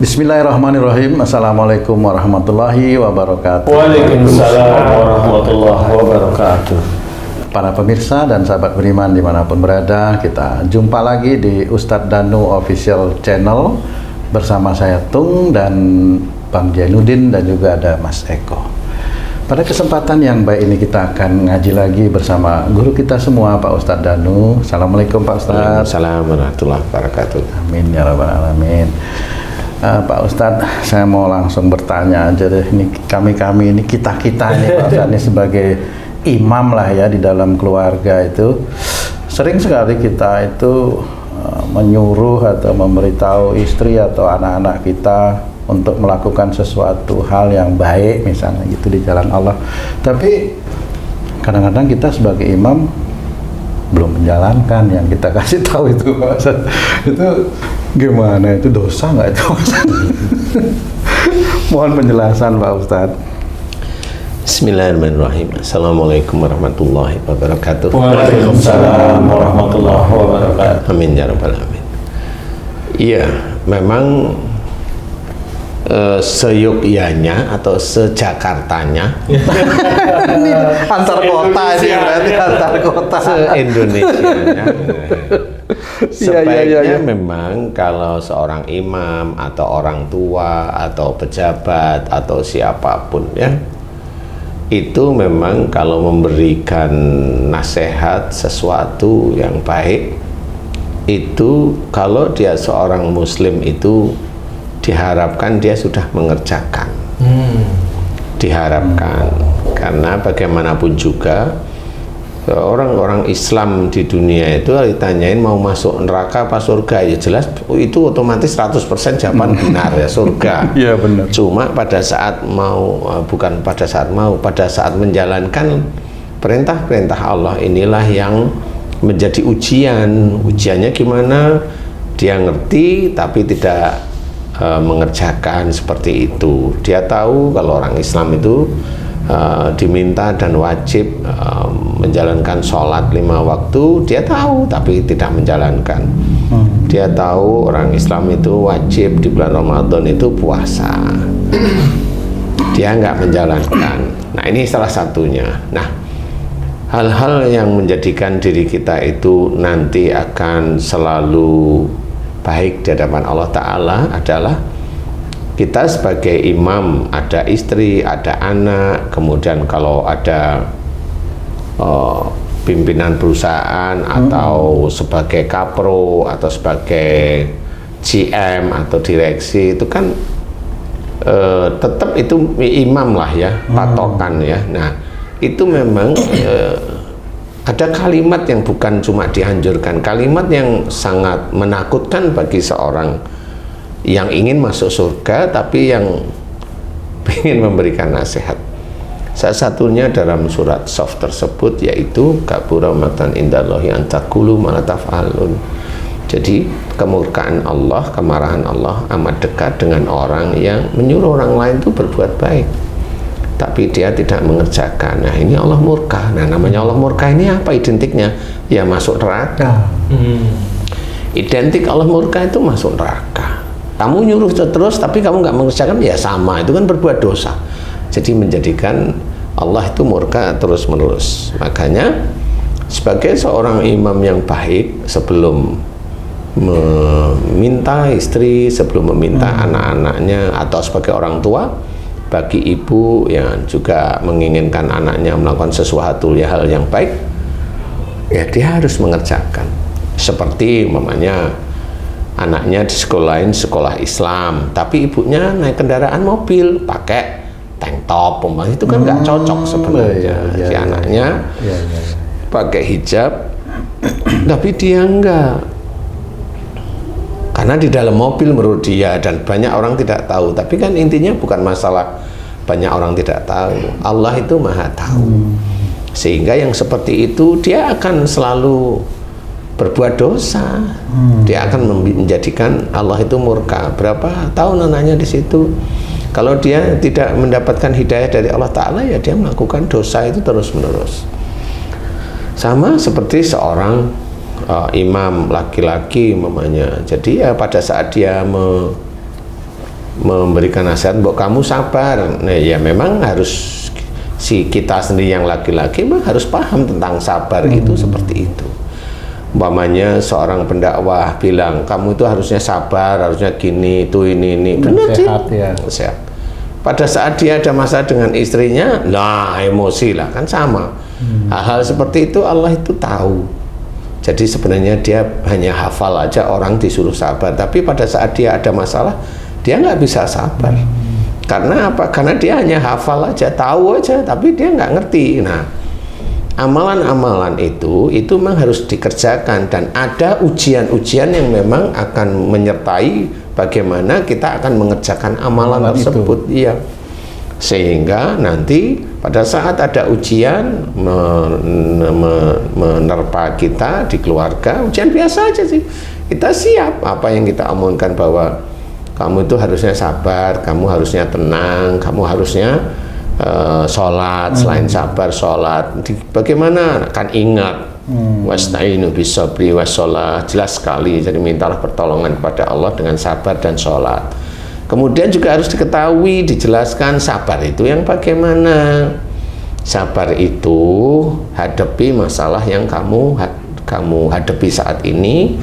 Bismillahirrahmanirrahim. Assalamualaikum warahmatullahi wabarakatuh. Waalaikumsalam warahmatullahi wabarakatuh. Para pemirsa dan sahabat beriman dimanapun berada, kita jumpa lagi di Ustadz Danu Official Channel bersama saya Tung dan Bang Jainuddin dan juga ada Mas Eko. Pada kesempatan yang baik ini kita akan ngaji lagi bersama guru kita semua, Pak Ustadz Danu. Assalamualaikum Pak Ustadz. Waalaikumsalam warahmatullahi wabarakatuh. Amin ya rabbal alamin. Pak Ustadz, saya mau langsung bertanya aja deh. Ini kami ini kita ini Pak Ustadz ini sebagai imam lah ya di dalam keluarga itu sering sekali kita itu menyuruh atau memberitahu istri atau anak-anak kita untuk melakukan sesuatu hal yang baik misalnya gitu di jalan Allah. Tapi kadang-kadang kita sebagai imam belum menjalankan yang kita kasih tahu itu Pak Ustadz. Itu gimana, itu dosa nggak itu? Mohon penjelasan Pak Ustadz. Bismillahirrahmanirrahim. Assalamualaikum warahmatullahi wabarakatuh. Waalaikumsalam warahmatullahi wabarakatuh. Amin ya rabbal alamin. Iya, memang seyogyanya atau sejakartanya Ini antar kota ini berarti antar kota. Se-Indonesianya. Sebaiknya Iya. memang kalau seorang imam atau orang tua atau pejabat atau siapapun ya, itu memang kalau memberikan nasihat sesuatu yang baik, itu kalau dia seorang muslim itu diharapkan dia sudah mengerjakan. Diharapkan, karena bagaimanapun juga orang-orang Islam di dunia itu ditanyain mau masuk neraka apa surga, ya jelas itu otomatis 100% jawaban benar ya, surga. Iya benar. Cuma pada saat mau, bukan pada saat mau, pada saat menjalankan perintah-perintah Allah inilah yang menjadi ujian. Ujiannya gimana? Dia ngerti tapi tidak mengerjakan seperti itu. Dia tahu kalau orang Islam itu diminta dan wajib menjalankan sholat 5 waktu, dia tahu tapi tidak menjalankan. Dia tahu orang Islam itu wajib di bulan Ramadan itu puasa, dia nggak menjalankan. Nah ini salah satunya. Nah hal-hal yang menjadikan diri kita itu nanti akan selalu baik di hadapan Allah Ta'ala adalah kita sebagai imam, ada istri, ada anak, kemudian kalau ada pimpinan perusahaan atau sebagai kapro atau sebagai GM atau direksi, itu kan tetap itu imam lah ya, patokan ya. Nah itu memang ada kalimat yang bukan cuma dianjurkan, kalimat yang sangat menakutkan bagi seorang yang ingin masuk surga tapi yang ingin memberikan nasihat. Salah satunya dalam surat Shaf tersebut yaitu kabura maqtan indallahi an taqulu ma la taf'alun. Jadi kemurkaan Allah, kemarahan Allah amat dekat dengan orang yang menyuruh orang lain itu berbuat baik tapi dia tidak mengerjakan. Nah ini Allah murka. Nah namanya Allah murka ini apa identiknya? Ya masuk neraka. Identik Allah murka itu masuk neraka. Kamu nyuruh terus tapi kamu nggak mengerjakan, ya sama, itu kan berbuat dosa. Jadi menjadikan Allah itu murka terus menerus. Makanya sebagai seorang imam yang baik, sebelum meminta istri, sebelum meminta anak-anaknya, atau sebagai orang tua, bagi ibu yang juga menginginkan anaknya melakukan sesuatu ya hal yang baik, ya dia harus mengerjakan. Seperti umpamanya anaknya di sekolahin sekolah Islam, tapi ibunya naik kendaraan mobil pakai tank top, umpamanya itu kan nggak cocok sebenarnya. Si anaknya pakai hijab, tapi dia enggak. Karena di dalam mobil menurut dia, dan banyak orang tidak tahu. Tapi kan intinya bukan masalah banyak orang tidak tahu, Allah itu maha tahu. Sehingga yang seperti itu dia akan selalu berbuat dosa. Dia akan menjadikan Allah itu murka. Berapa tahun anaknya di situ, kalau dia tidak mendapatkan hidayah dari Allah Ta'ala, ya dia melakukan dosa itu terus menerus. Sama seperti seorang imam laki-laki umpamanya. Jadi ya pada saat dia memberikan nasihat, "Mbok kamu sabar." Nah, ya memang harus si kita sendiri yang laki-laki memang harus paham tentang sabar itu seperti itu. Umpamanya seorang pendakwah bilang, "Kamu itu harusnya sabar, harusnya gini, itu ini." Benar sih. Sehat. Pada saat dia ada masalah dengan istrinya, nah emosi lah, kan sama. Hal-hal seperti itu Allah itu tahu. Jadi sebenarnya dia hanya hafal aja orang disuruh sabar, tapi pada saat dia ada masalah, dia nggak bisa sabar. Karena apa? Karena dia hanya hafal aja, tahu aja, tapi dia nggak ngerti. Nah, amalan-amalan itu memang harus dikerjakan, dan ada ujian-ujian yang memang akan menyertai bagaimana kita akan mengerjakan amalan tersebut. Iya. Sehingga nanti pada saat ada ujian menerpa kita di keluarga, ujian biasa aja sih, kita siap. Apa yang kita omongkan bahwa kamu itu harusnya sabar, kamu harusnya tenang, kamu harusnya sholat, selain sabar sholat. Bagaimana? Kan ingat, wasta'inu bisabri wassalah, jelas sekali. Jadi mintalah pertolongan kepada Allah dengan sabar dan sholat. Kemudian juga harus diketahui, dijelaskan sabar itu yang bagaimana. Sabar itu hadapi masalah yang kamu hadapi saat ini,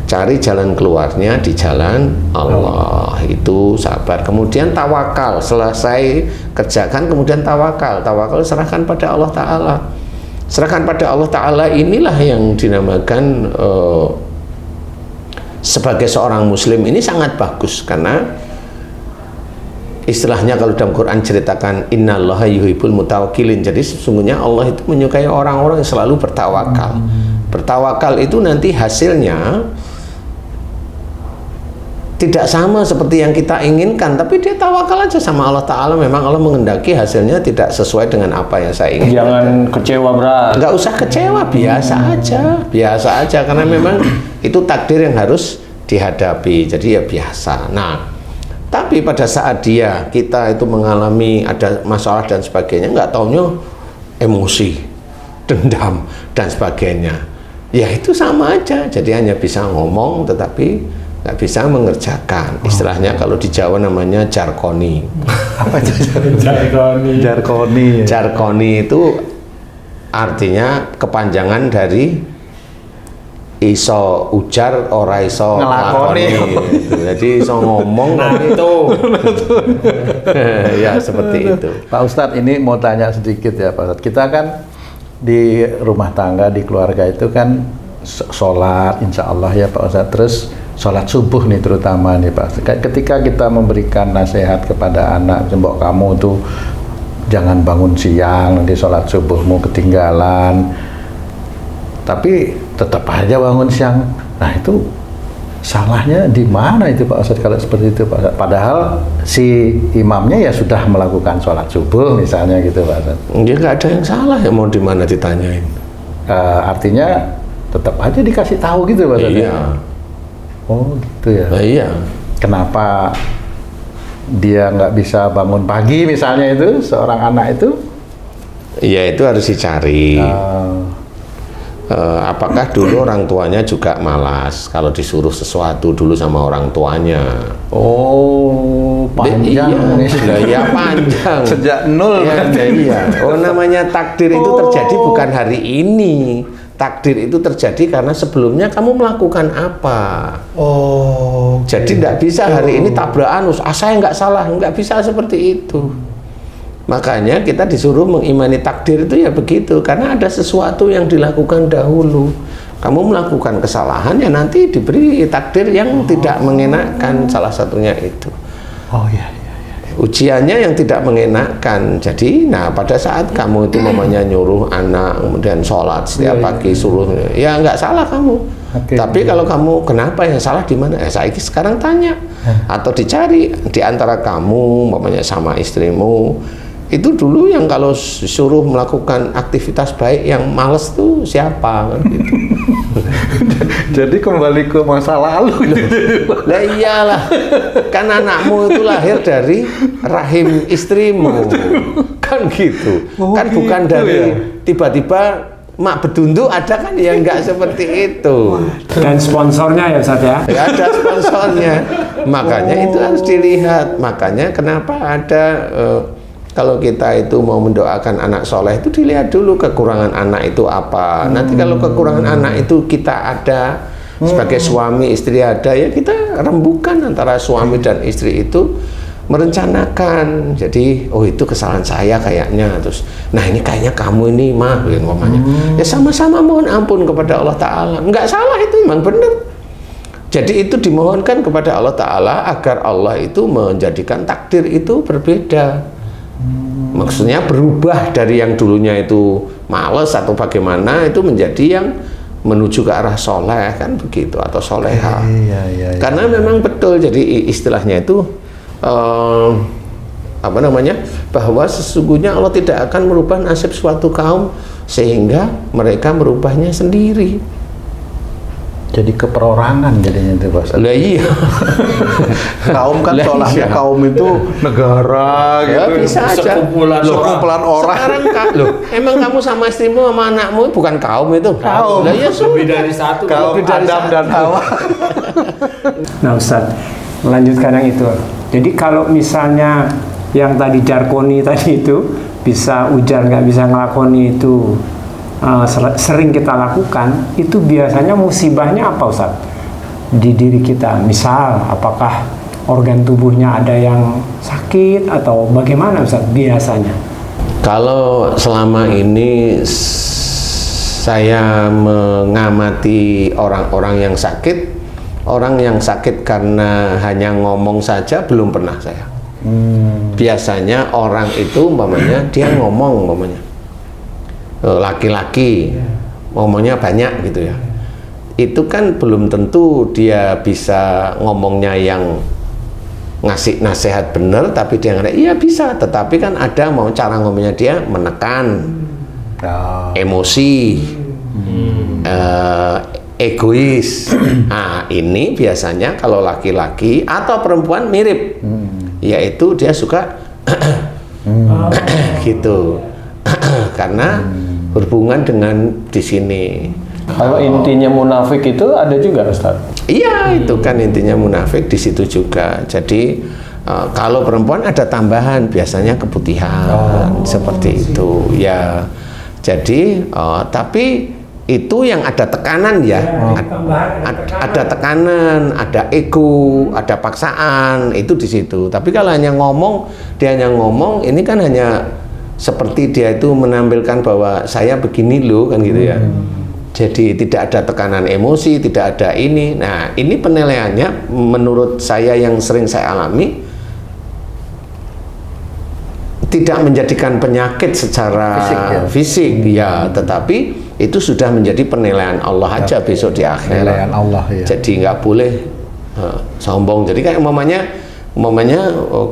cari jalan keluarnya di jalan Allah. Itu sabar. Kemudian tawakal, selesai kerjakan kemudian tawakal. Tawakal serahkan pada Allah Ta'ala. Serahkan pada Allah Ta'ala inilah yang dinamakan sebagai seorang muslim ini sangat bagus, karena istilahnya kalau dalam Quran ceritakan innallaha yuhibbul mutawakkilin. Jadi sesungguhnya Allah itu menyukai orang-orang yang selalu bertawakal. Bertawakal itu nanti hasilnya tidak sama seperti yang kita inginkan, tapi dia tawakal aja sama Allah Ta'ala. Memang Allah mengendaki hasilnya tidak sesuai dengan apa yang saya inginkan. Jangan kecewa, berat. Nggak usah kecewa, biasa aja, karena memang itu takdir yang harus dihadapi. Jadi ya biasa. Nah, tapi pada saat kita itu mengalami ada masalah dan sebagainya, nggak taunya emosi, dendam dan sebagainya, ya itu sama aja. Jadi hanya bisa ngomong tetapi nggak bisa mengerjakan. Istilahnya kalau di Jawa namanya jarkoni. Apa itu jarkoni? Jarkoni itu artinya kepanjangan dari iso ujar ora iso ngelakoni gitu. Jadi iso ngomong tapi itu ya seperti itu. Pak Ustadz, ini mau tanya sedikit ya Pak Ustadz. Kita kan di rumah tangga, di keluarga itu kan sholat insya Allah ya Pak Ustadz. Terus sholat subuh nih terutama nih Pak Ustadz. Ketika kita memberikan nasihat kepada anak, mbok kamu tuh jangan bangun siang, nanti sholat subuhmu ketinggalan. Tapi tetap aja bangun siang. Nah itu salahnya di mana itu Pak Ustadz kalau seperti itu Pak Ustadz? Padahal si imamnya ya sudah melakukan sholat subuh misalnya gitu Pak Ustadz. Ya nggak ada yang salah ya, mau di mana ditanyain. Artinya tetap aja dikasih tahu gitu Pak Ustadz. Iya. Oh gitu ya. Iya. Kenapa dia nggak bisa bangun pagi misalnya itu seorang anak itu? Iya, itu harus dicari. Apakah dulu orang tuanya juga malas kalau disuruh sesuatu dulu sama orang tuanya? Oh, panjang. Iya, panjang. Sejak nol ya, kan? Iya. Oh, namanya takdir itu terjadi bukan hari ini. Takdir itu terjadi karena sebelumnya kamu melakukan apa. Oh. Jadi tidak bisa hari ini tabrakan, saya nggak salah, nggak bisa seperti itu. Makanya kita disuruh mengimani takdir itu ya begitu, karena ada sesuatu yang dilakukan dahulu. Kamu melakukan kesalahan ya nanti diberi takdir yang tidak mengenakan, salah satunya itu. Oh iya. Ujiannya yang tidak mengenakan. Jadi, nah pada saat kamu itu mamanya nyuruh anak kemudian sholat setiap pagi suruh, ya nggak salah kamu. Tapi kalau kamu kenapa yang salah di mana? Saya sekarang tanya atau dicari di antara kamu, mamanya sama istrimu. Itu dulu yang kalau suruh melakukan aktivitas baik yang males tuh siapa kan gitu. Jadi kembali ke masa lalu. Lah iyalah, kan anakmu itu lahir dari rahim istrimu. Kan gitu. Kan bukan dari tiba-tiba mak bedunduk ada kan ya nggak seperti itu. Dan sponsornya ya Ustaz ya. Nggak ada sponsornya. Makanya itu harus dilihat. Makanya kenapa ada kalau kita itu mau mendoakan anak soleh itu dilihat dulu kekurangan anak itu apa. Nanti kalau kekurangan anak itu kita ada sebagai suami istri ada, ya kita rembukan antara suami dan istri itu merencanakan. Jadi oh itu kesalahan saya kayaknya, terus nah ini kayaknya kamu ini mah umpamanya ya sama-sama mohon ampun kepada Allah Ta'ala. Nggak salah, itu memang benar. Jadi itu dimohonkan kepada Allah Ta'ala agar Allah itu menjadikan takdir itu berbeda. Maksudnya berubah dari yang dulunya itu males atau bagaimana itu menjadi yang menuju ke arah soleh, kan begitu, atau soleha. Karena memang betul, jadi istilahnya itu apa namanya, bahwa sesungguhnya Allah tidak akan merubah nasib suatu kaum sehingga mereka merubahnya sendiri. Jadi keperorangan jadinya itu Pak. Lah iya. Kaum kan Lah seolahnya iya. kaum itu negara Ya, gitu. bisa aja. Sekumpulan orang. Sekarang loh, emang kamu sama istrimu sama anakmu bukan kaum itu? Kaum. Lah iya, Lebih dari satu. Kaum Lebih dari Adam satu. dan Hawa. Nah Ustaz, melanjutkan yang itu. Jadi kalau misalnya yang tadi jarkoni tadi itu bisa ujar nggak bisa ngelakoni itu sering kita lakukan, itu biasanya musibahnya apa Ustaz? Di diri kita, misal apakah organ tubuhnya ada yang sakit atau bagaimana Ustaz biasanya? Kalau selama ini saya mengamati orang-orang yang sakit karena hanya ngomong saja belum pernah saya. Biasanya orang itu umpamanya dia ngomong, umpamanya laki-laki ngomongnya banyak gitu ya, itu kan belum tentu dia bisa ngomongnya yang ngasih nasihat bener, tapi dia nggak, iya bisa, tetapi kan ada mau cara ngomongnya dia menekan emosi, egois. Nah ini biasanya kalau laki-laki atau perempuan mirip, yaitu dia suka gitu. Karena berhubungan dengan di sini. Kalau intinya munafik itu ada juga Ustaz? Iya, itu kan intinya munafik di situ juga. Jadi kalau perempuan ada tambahan, biasanya keputihan seperti itu. Ya, jadi tapi itu yang ada tekanan ya, ada tekanan, ada ego, ada paksaan, itu di situ. Tapi kalau hanya ngomong, dia hanya ngomong, ini kan hanya seperti dia itu menampilkan bahwa saya begini loh, kan gitu ya. Jadi tidak ada tekanan emosi, tidak ada ini. Nah ini penilaiannya menurut saya yang sering saya alami, tidak menjadikan penyakit secara fisik ya, tetapi itu sudah menjadi penilaian Allah aja besok di akhirat. Penilaian Allah ya. Jadi nggak boleh sombong. Jadi kayak umpamanya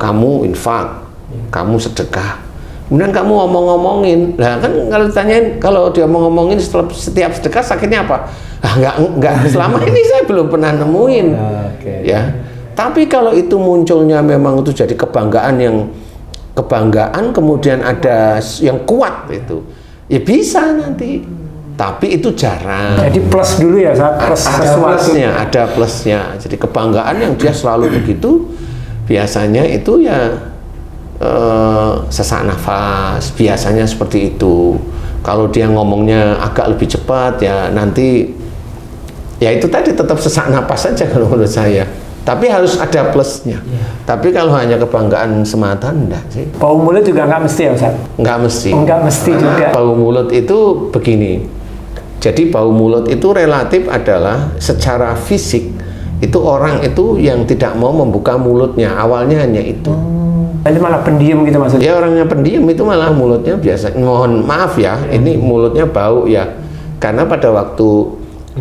kamu infak, kamu sedekah, kemudian kamu ngomong-ngomongin, nah kan kalau ditanyain, kalau dia mau ngomongin setiap sedekah sakitnya apa? Nah, enggak selama ini saya belum pernah nemuin, ya. Tapi kalau itu munculnya memang itu jadi kebanggaan kemudian ada yang kuat itu, ya bisa nanti. Tapi itu jarang. Jadi plus dulu ya Ustaz, Ada plusnya. Jadi kebanggaan yang dia selalu begitu, biasanya itu ya sesak nafas, biasanya seperti itu. Kalau dia ngomongnya agak lebih cepat ya nanti ya itu tadi tetap sesak nafas saja kalau menurut saya. Tapi harus ada plusnya. Tapi kalau hanya kebanggaan semata enggak sih. Bau mulut juga nggak mesti ya Ustaz? Nggak mesti. Nggak mesti juga. Bau mulut itu begini. Jadi bau mulut itu relatif adalah secara fisik itu orang itu yang tidak mau membuka mulutnya, awalnya hanya itu. Jadi malah pendiam gitu maksudnya? Ya orangnya pendiam itu malah mulutnya biasa. Mohon maaf ya, ini mulutnya bau ya, karena pada waktu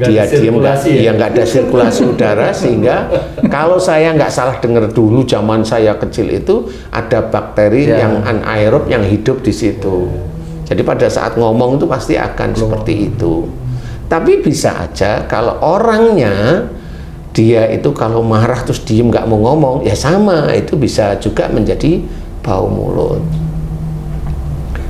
dia diam nggak ada sirkulasi udara, sehingga kalau saya nggak salah dengar dulu zaman saya kecil itu ada bakteri yang anaerob yang hidup di situ. Jadi pada saat ngomong itu pasti akan seperti itu. Tapi bisa aja kalau orangnya dia itu kalau marah terus diem nggak mau ngomong, ya sama, itu bisa juga menjadi bau mulut.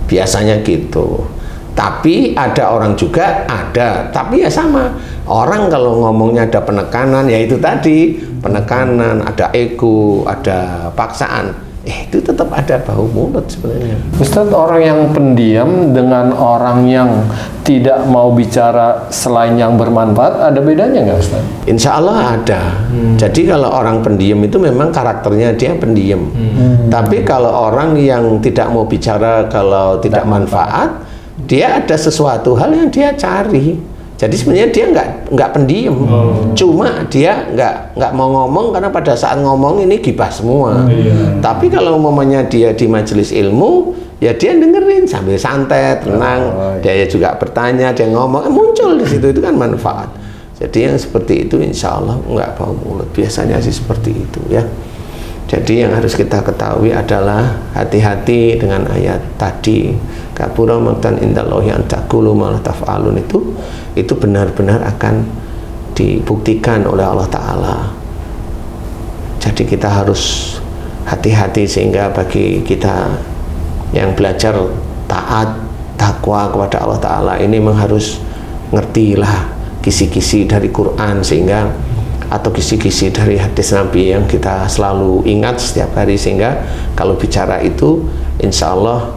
Biasanya gitu. Tapi ada orang juga ada, tapi ya sama. Orang kalau ngomongnya ada penekanan, ya itu tadi penekanan, ada ego, ada paksaan. Itu tetap ada bau mulut sebenarnya. Ustadz, orang yang pendiam dengan orang yang tidak mau bicara selain yang bermanfaat, ada bedanya nggak Ustadz? Insya Allah ada. Jadi kalau orang pendiam itu memang karakternya dia pendiam. Tapi kalau orang yang tidak mau bicara kalau tidak manfaat, dia ada sesuatu hal yang dia cari. Jadi sebenarnya dia nggak pendiam, cuma dia nggak mau ngomong karena pada saat ngomong ini gibah semua. Tapi kalau umpamanya dia di majelis ilmu, ya dia dengerin sambil santai, tenang. Dia juga bertanya, dia ngomong, muncul di situ, itu kan manfaat. Jadi yang seperti itu insya Allah nggak bau mulut. Biasanya sih seperti itu ya. Jadi yang harus kita ketahui adalah hati-hati dengan ayat tadi. Kabura maqtan indallahi an taqulu ma la taf'alun, itu benar-benar akan dibuktikan oleh Allah Ta'ala. Jadi kita harus hati-hati sehingga bagi kita yang belajar taat, takwa kepada Allah Ta'ala ini memang harus ngertilah kisi-kisi dari Quran sehingga atau kisi-kisi dari hadis Nabi yang kita selalu ingat setiap hari, sehingga kalau bicara itu insya Allah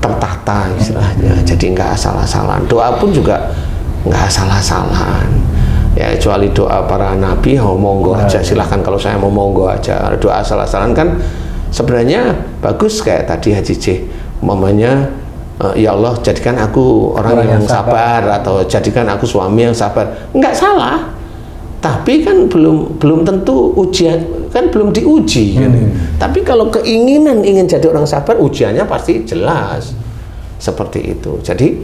tertata istilahnya. Jadi nggak asal-asalan. Doa pun juga nggak asal-asalan. Ya kecuali doa para nabi, monggo aja, silahkan kalau saya mau monggo aja. Doa asal-asalan kan sebenarnya bagus, kayak tadi Haji J, umpamanya ya Allah jadikan aku orang yang sabar, atau jadikan aku suami yang sabar. Nggak salah. Tapi kan belum tentu ujian, kan belum diuji gitu. Tapi kalau keinginan ingin jadi orang sabar, ujiannya pasti jelas seperti itu. Jadi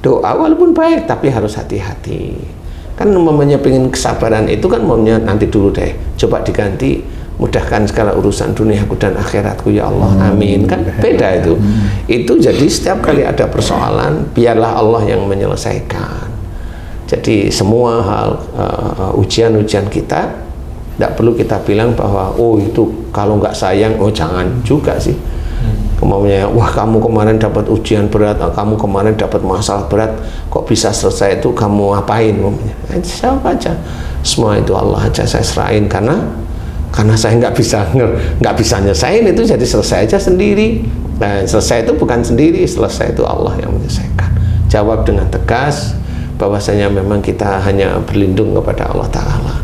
doa walaupun baik tapi harus hati-hati. Kan umpamanya pengen kesabaran itu kan umpamanya nanti dulu deh, coba diganti, mudahkan segala urusan duniaku dan akhiratku ya Allah, amin. Kan beda itu. Itu jadi setiap kali ada persoalan, biarlah Allah yang menyelesaikan. Jadi semua hal ujian-ujian kita tidak perlu kita bilang bahwa oh itu kalau nggak sayang, oh jangan juga sih. Kemudian wah kamu kemarin dapat ujian berat, kamu kemarin dapat masalah berat, kok bisa selesai, itu kamu ngapain? Siapa aja, semua itu Allah aja saya serahin, karena saya nggak bisa nyesain itu, jadi selesai aja sendiri. Dan selesai itu bukan sendiri, selesai itu Allah yang menyelesaikan. Jawab dengan tegas bahwasanya memang kita hanya berlindung kepada Allah Ta'ala.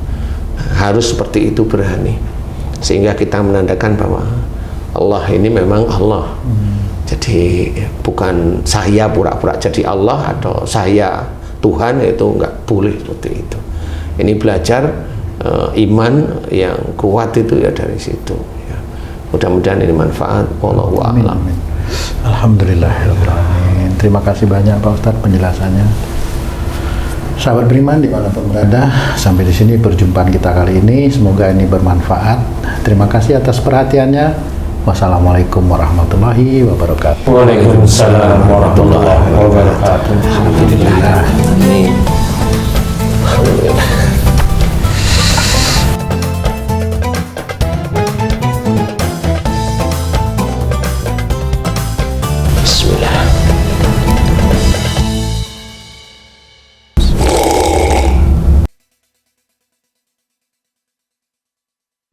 Harus seperti itu, berani, sehingga kita menandakan bahwa Allah ini memang Allah. Jadi bukan saya pura-pura jadi Allah atau saya Tuhan, itu nggak boleh seperti itu. Ini belajar iman yang kuat itu ya dari situ ya. Mudah-mudahan ini manfaat. Wallahu a'lam. Alhamdulillahirrahmanirrahim. Terima kasih banyak Pak Ustadz penjelasannya. Sahabat beriman dimanapun berada, sampai di sini perjumpaan kita kali ini. Semoga ini bermanfaat. Terima kasih atas perhatiannya. Wassalamualaikum warahmatullahi wabarakatuh. Waalaikumsalam warahmatullahi wabarakatuh.